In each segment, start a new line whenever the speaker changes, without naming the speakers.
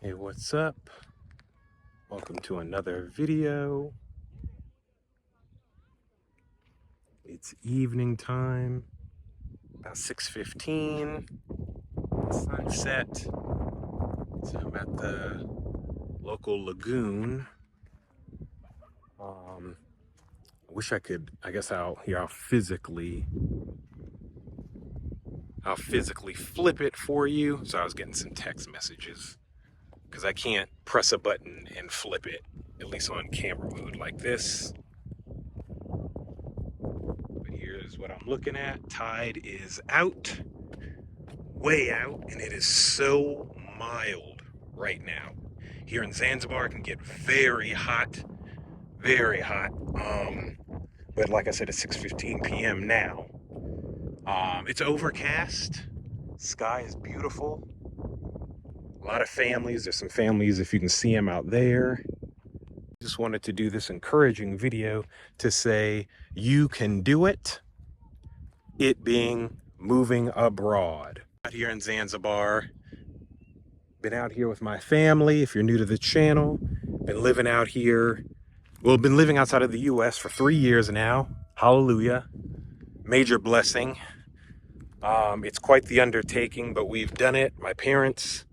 Hey, what's up? Welcome to another video. It's evening time, about 6:15, sunset. So I'm at the local lagoon. I wish I could, I guess I'll physically flip it for you. So I was getting some text messages because I can't press a button and flip it, at least on camera mode like this. But here's what I'm looking at. Tide is out, way out, and it is so mild right now. Here in Zanzibar, it can get very hot, very hot. But like I said, it's 6:15 p.m. now. It's overcast. Sky is beautiful. A lot of families. There's some families, if you can see them out there. Just wanted to do this encouraging video to say you can do it. It being moving abroad. Out here in Zanzibar. Been out here with my family. If you're new to the channel, been living out here. Well, been living outside of the U.S. for 3 years now. Hallelujah. Major blessing. It's quite the undertaking, but we've done it. My parents,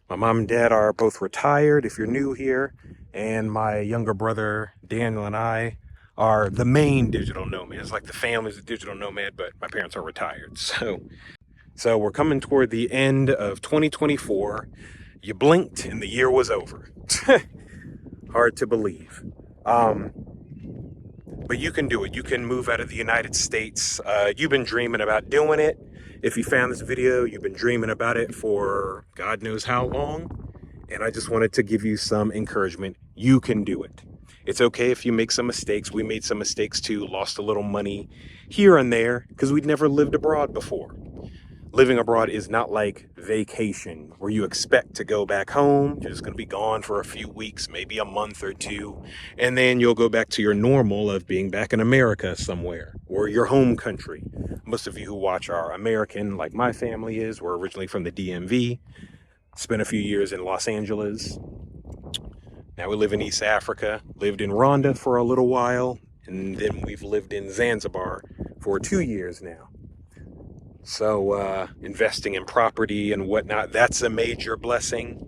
my mom and dad are both retired, if you're new here. And my younger brother, Daniel, and I are the main digital nomads. Like the family's a digital nomad, but my parents are retired. So we're coming toward the end of 2024. You blinked and the year was over. Hard to believe. But you can do it. You can move out of the United States. You've been dreaming about doing it. If you found this video, you've been dreaming about it for God knows how long. And I just wanted to give you some encouragement. You can do it. It's okay if you make some mistakes. We made some mistakes too, lost a little money here and there because we'd never lived abroad before. Living abroad is not like vacation where you expect to go back home. You're just going to be gone for a few weeks, maybe a month or two, and then you'll go back to your normal of being back in America somewhere or your home country. Most of you who watch are American, like my family is. We're originally from the DMV, spent a few years in Los Angeles. Now we live in East Africa, lived in Rwanda for a little while, and then we've lived in Zanzibar for 2 years now. So investing in property and whatnot, that's a major blessing.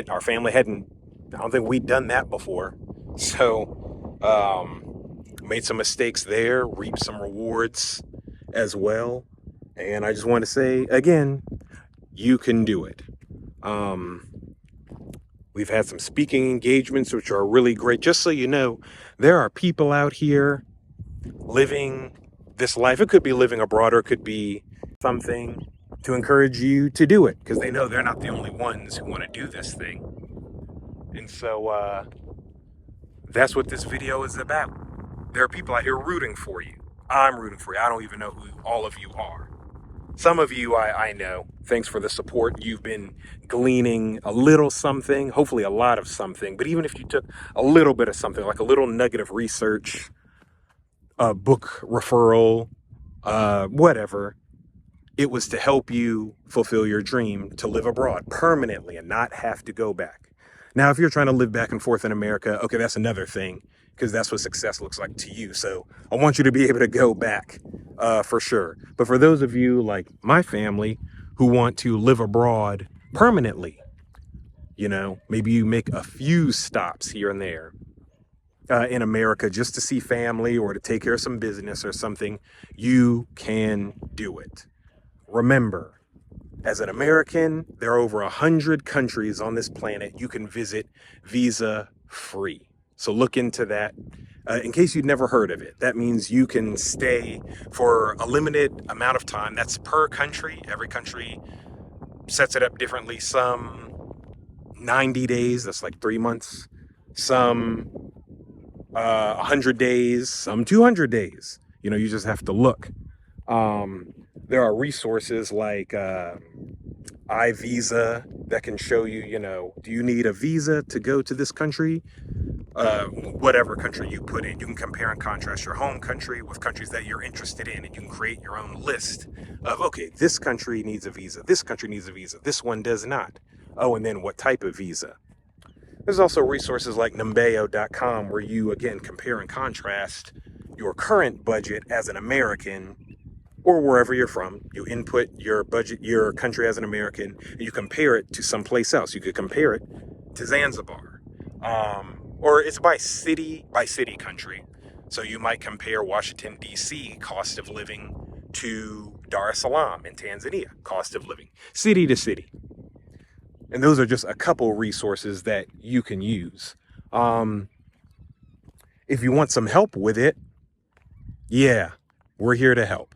Our family I don't think we'd done that before. So made some mistakes there, reaped some rewards as well. And I just want to say, again, you can do it. We've had some speaking engagements, which are really great. Just so you know, there are people out here living this life. It could be living abroad, or it could be something to encourage you to do it, because they know they're not the only ones who want to do this thing. And so that's what this video is about. There are people out here rooting for you. I'm rooting for you. I don't even know who all of you are. Some of you I know. Thanks for the support. You've been gleaning a little something, hopefully a lot of something. But even if you took a little bit of something, like a little nugget of research, a book referral, whatever, it was to help you fulfill your dream to live abroad permanently and not have to go back. Now, if you're trying to live back and forth in America, okay, that's another thing, because that's what success looks like to you. So I want you to be able to go back for sure. But for those of you like my family who want to live abroad permanently, maybe you make a few stops here and there in America just to see family or to take care of some business or something, you can do it. Remember, as an American, there are over 100 countries on this planet you can visit visa-free. So look into that. In case you'd never heard of it, that means you can stay for a limited amount of time. That's per country. Every country sets it up differently. Some 90 days, that's like 3 months. Some 100 days, some 200 days. You just have to look. There are resources like iVisa that can show you, do you need a visa to go to this country? Whatever country you put in, you can compare and contrast your home country with countries that you're interested in, and you can create your own list of, okay, this country needs a visa, this country needs a visa, this one does not. Oh, and then what type of visa. There's also resources like numbeo.com where you, again, compare and contrast your current budget as an American or wherever you're from. You input your budget, your country as an American, and you compare it to someplace else. You could compare it to Zanzibar. Or it's by city country. So you might compare Washington, D.C. cost of living to Dar es Salaam in Tanzania, cost of living, city to city. And those are just a couple resources that you can use. If you want some help with it, yeah, we're here to help.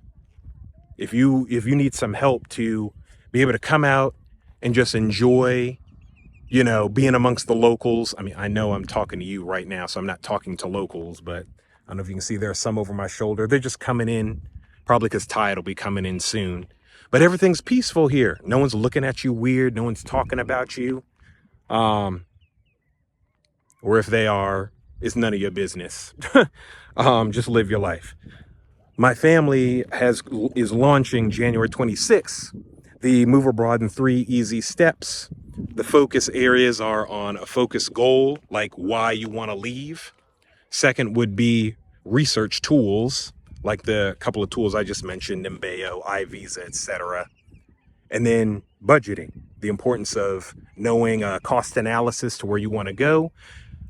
If you need some help to be able to come out and just enjoy, being amongst the locals. I mean, I know I'm talking to you right now, so I'm not talking to locals, but I don't know if you can see there's some over my shoulder. They're just coming in, probably because Tide will be coming in soon. But everything's peaceful here. No one's looking at you weird. No one's talking about you. Or if they are, it's none of your business. Just live your life. My family is launching January 26th, the Move Abroad in 3 Easy Steps. The focus areas are on a focus goal, like why you want to leave. Second would be research tools, like the couple of tools I just mentioned, Mbeo, iVisa, etc. And then budgeting, the importance of knowing cost analysis to where you want to go,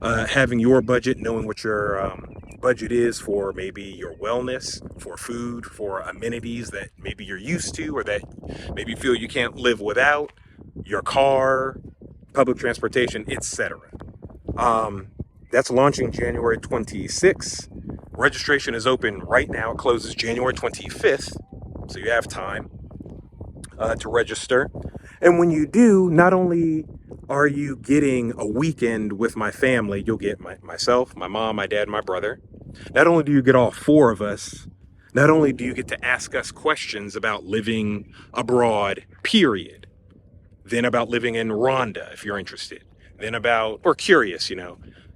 having your budget, knowing what your budget is for maybe your wellness, for food, for amenities that maybe you're used to or that maybe you feel you can't live without, your car, public transportation, etc. That's launching January 26th. Registration is open right now. It closes January 25th, so you have time to register. And when you do, not only are you getting a weekend with my family, you'll get myself, my mom, my dad, my brother. Not only do you get all 4 of us, not only do you get to ask us questions about living abroad, period, then about living in Rwanda, if you're interested, then about, or curious,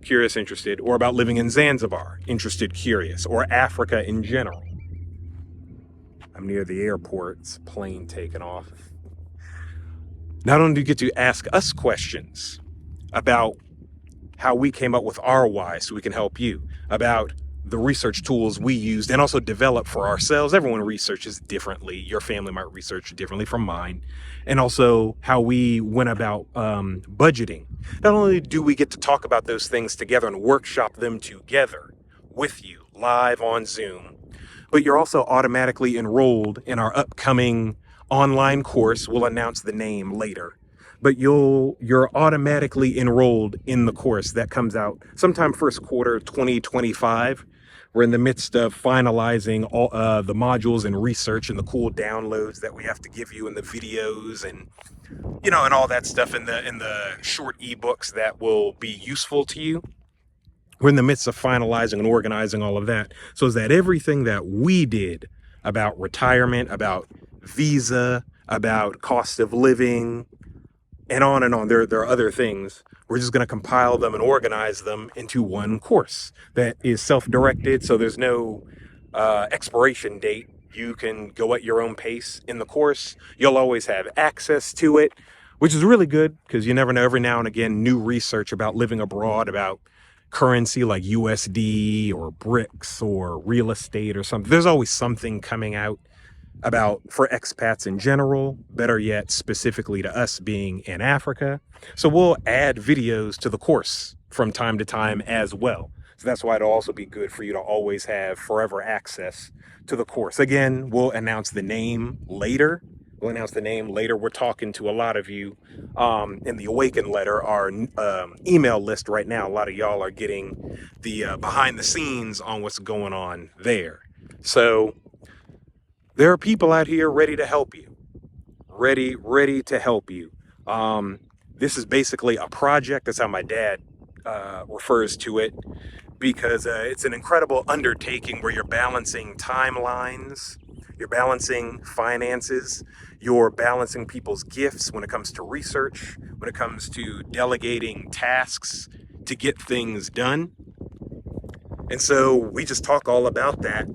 curious, interested, or about living in Zanzibar, interested, curious, or Africa in general. I'm near the airport, it's a plane taking off. Not only do you get to ask us questions about how we came up with our why so we can help you, about the research tools we used and also developed for ourselves. Everyone researches differently. Your family might research differently from mine. And also how we went about budgeting. Not only do we get to talk about those things together and workshop them together with you live on Zoom, but you're also automatically enrolled in our upcoming online course. We'll announce the name later, but you're automatically enrolled in the course that comes out sometime first quarter 2025. We're in the midst of finalizing all the modules and research and the cool downloads that we have to give you in the videos and and all that stuff in the short ebooks that will be useful to you. We're in the midst of finalizing and organizing all of that so that everything that we did about retirement, about visa, about cost of living, and on and on. There are other things. We're just going to compile them and organize them into one course that is self-directed. So there's no expiration date. You can go at your own pace in the course. You'll always have access to it, which is really good because you never know. Every now and again, new research about living abroad, about currency like USD or BRICS or real estate or something. There's always something coming out about for expats in general, better yet, specifically to us being in Africa. So we'll add videos to the course from time to time as well. So that's why it'll also be good for you to always have forever access to the course. Again, we'll announce the name later. We're talking to a lot of you in the Awaken letter, our email list right now. A lot of y'all are getting the behind the scenes on what's going on there. So there are people out here ready to help you. Ready to help you. This is basically a project. That's how my dad refers to it, because it's an incredible undertaking where you're balancing timelines, you're balancing finances, you're balancing people's gifts when it comes to research, when it comes to delegating tasks to get things done. And so we just talk all about that,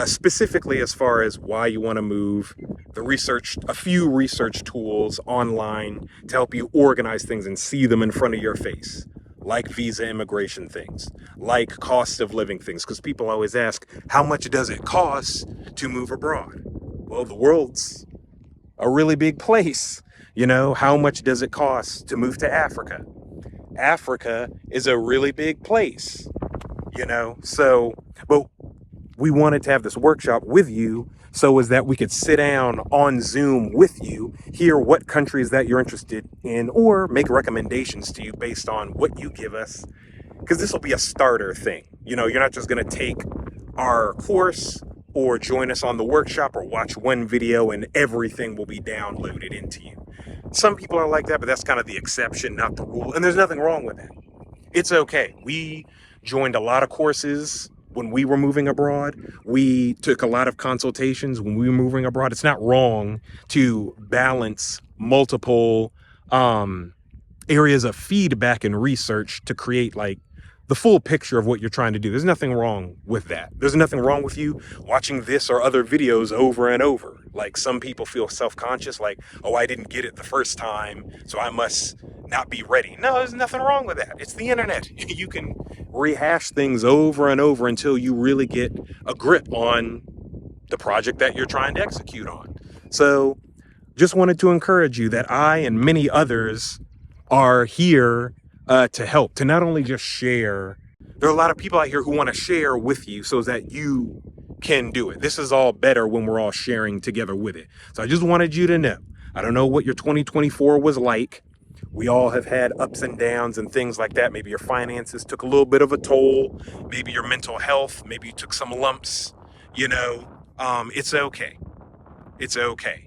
specifically as far as why you want to move, a few research tools online to help you organize things and see them in front of your face, like visa immigration things, like cost of living things, because people always ask, how much does it cost to move abroad? Well, the world's a really big place. How much does it cost to move to Africa? Africa is a really big place, but we wanted to have this workshop with you so as that we could sit down on Zoom with you, hear what countries that you're interested in, or make recommendations to you based on what you give us. Because this will be a starter thing. You're not just going to take our course or join us on the workshop or watch one video and everything will be downloaded into you. Some people are like that, but that's kind of the exception, not the rule. And there's nothing wrong with that. It's okay. We joined a lot of courses when we were moving abroad. We took a lot of consultations when we were moving abroad. It's not wrong to balance multiple areas of feedback and research to create like the full picture of what you're trying to do. There's nothing wrong with that. There's nothing wrong with you watching this or other videos over and over. Like some people feel self-conscious, like, oh, I didn't get it the first time, so I must not be ready. No, there's nothing wrong with that. It's the internet. You can rehash things over and over until you really get a grip on the project that you're trying to execute on. So just wanted to encourage you that I and many others are here to help, to not only just share. There are a lot of people out here who want to share with you so that you can do it. This is all better when we're all sharing together with it. So I just wanted you to know. I don't know what your 2024 was like. We all have had ups and downs and things like that. Maybe your finances took a little bit of a toll. Maybe your mental health. Maybe you took some lumps. It's okay. It's okay.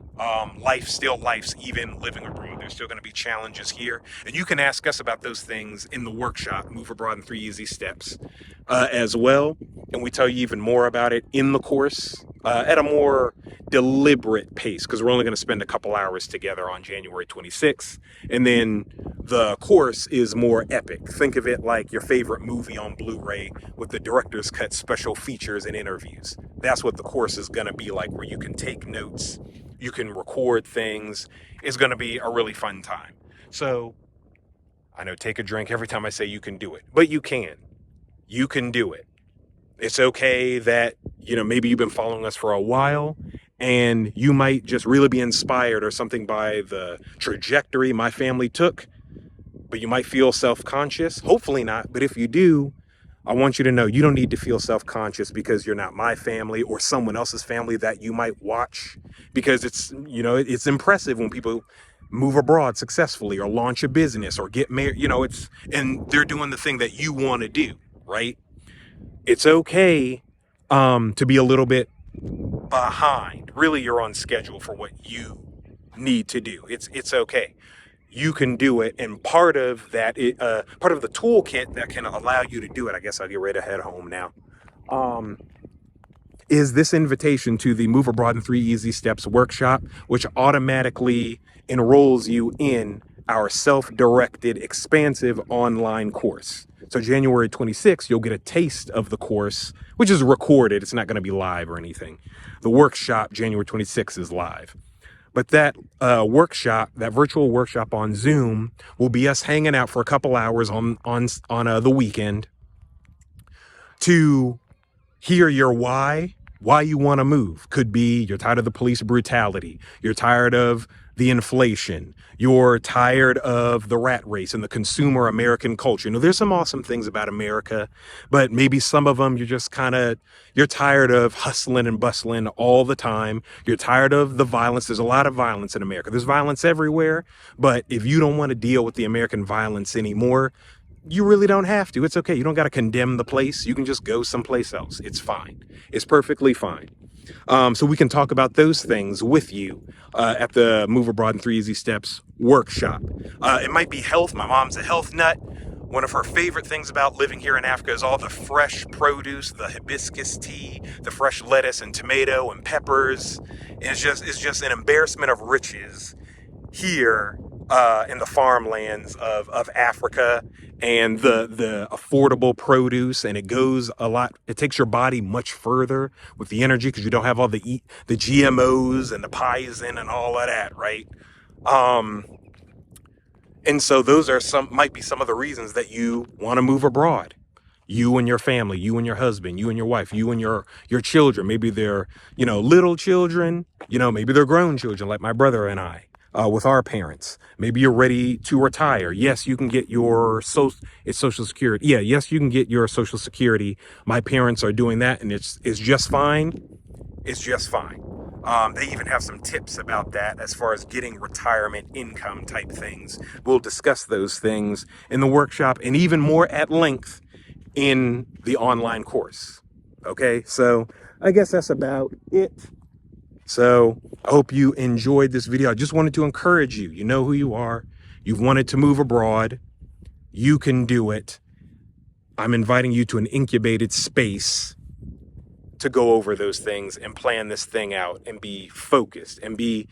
Life's even living abroad. There's still going to be challenges here. And you can ask us about those things in the workshop, Move Abroad in 3 Easy Steps, as well. And we tell you even more about it in the course at a more deliberate pace, because we're only going to spend a couple hours together on January 26th. And then the course is more epic. Think of it like your favorite movie on Blu-ray with the director's cut special features and interviews. That's what the course is going to be like, where you can take notes. You can record things. It's going to be a really fun time. So I know, take a drink every time I say you can do it, but you can. You can do it. It's okay that, maybe you've been following us for a while and you might just really be inspired or something by the trajectory my family took, but you might feel self-conscious. Hopefully not. But if you do, I want you to know you don't need to feel self-conscious because you're not my family or someone else's family that you might watch, because it's impressive when people move abroad successfully or launch a business or get married, and they're doing the thing that you want to do, right? It's okay to be a little bit behind. Really, you're on schedule for what you need to do. It's okay. You can do it, and part of that, part of the toolkit that can allow you to do it, I guess I'll get ready to head home now, is this invitation to the Move Abroad in 3 Easy Steps workshop, which automatically enrolls you in our self-directed, expansive online course. So January 26th, you'll get a taste of the course, which is recorded. It's not going to be live or anything. The workshop, January 26th, is live. But that workshop, that virtual workshop on Zoom, will be us hanging out for a couple hours on the weekend to hear your why you want to move. Could be you're tired of the police brutality. You're tired of the inflation. You're tired of the rat race and the consumer American culture. There's some awesome things about America, but maybe some of them you're just you're tired of hustling and bustling all the time. You're tired of the violence. There's a lot of violence in America. There's violence everywhere, but if you don't want to deal with the American violence anymore, you really don't have to. It's okay. You don't got to condemn the place. You can just go someplace else. It's fine. It's perfectly fine. So we can talk about those things with you at the Move Abroad in 3 Easy Steps workshop. It might be health. My mom's a health nut. One of her favorite things about living here in Africa is all the fresh produce, the hibiscus tea, the fresh lettuce and tomato and peppers. And it's just an embarrassment of riches here in the farmlands of Africa. and the affordable produce, and it goes a lot. It takes your body much further with the energy because you don't have all the GMOs and the poison and all of that, right? And so those are might be some of the reasons that you want to move abroad. You and your family, you and your husband, you and your wife, you and your children. Maybe they're, little children, maybe they're grown children like my brother and I, with our parents. Maybe you're ready to retire. Yes, you can get your Social Security. Yeah, yes, you can get your Social Security. My parents are doing that, and it's just fine. It's just fine. They even have some tips about that as far as getting retirement income type things. We'll discuss those things in the workshop and even more at length in the online course. Okay, so I guess that's about it. So I hope you enjoyed this video. I just wanted to encourage you. You know who you are. You've wanted to move abroad. You can do it. I'm inviting you to an incubated space to go over those things and plan this thing out and be focused and be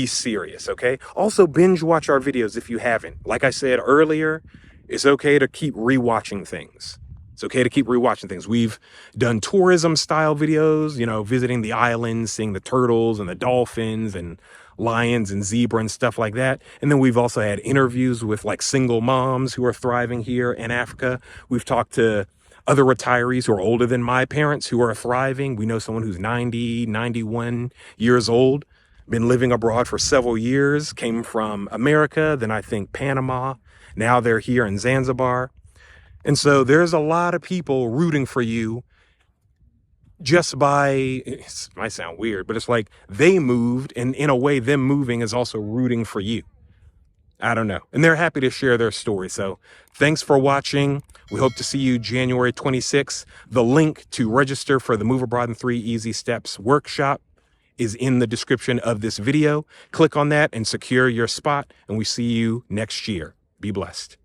serious, okay? Also, binge watch our videos if you haven't. Like I said earlier, it's okay to keep rewatching things. It's okay to keep rewatching things. We've done tourism style videos, visiting the islands, seeing the turtles and the dolphins and lions and zebra and stuff like that. And then we've also had interviews with like single moms who are thriving here in Africa. We've talked to other retirees who are older than my parents who are thriving. We know someone who's 90, 91 years old, been living abroad for several years, came from America, then I think Panama. Now they're here in Zanzibar. And so there's a lot of people rooting for you just by, it might sound weird, but it's like they moved, and in a way, them moving is also rooting for you. I don't know. And they're happy to share their story. So thanks for watching. We hope to see you January 26th. The link to register for the Move Abroad in 3 Easy Steps workshop is in the description of this video. Click on that and secure your spot. And we see you next year. Be blessed.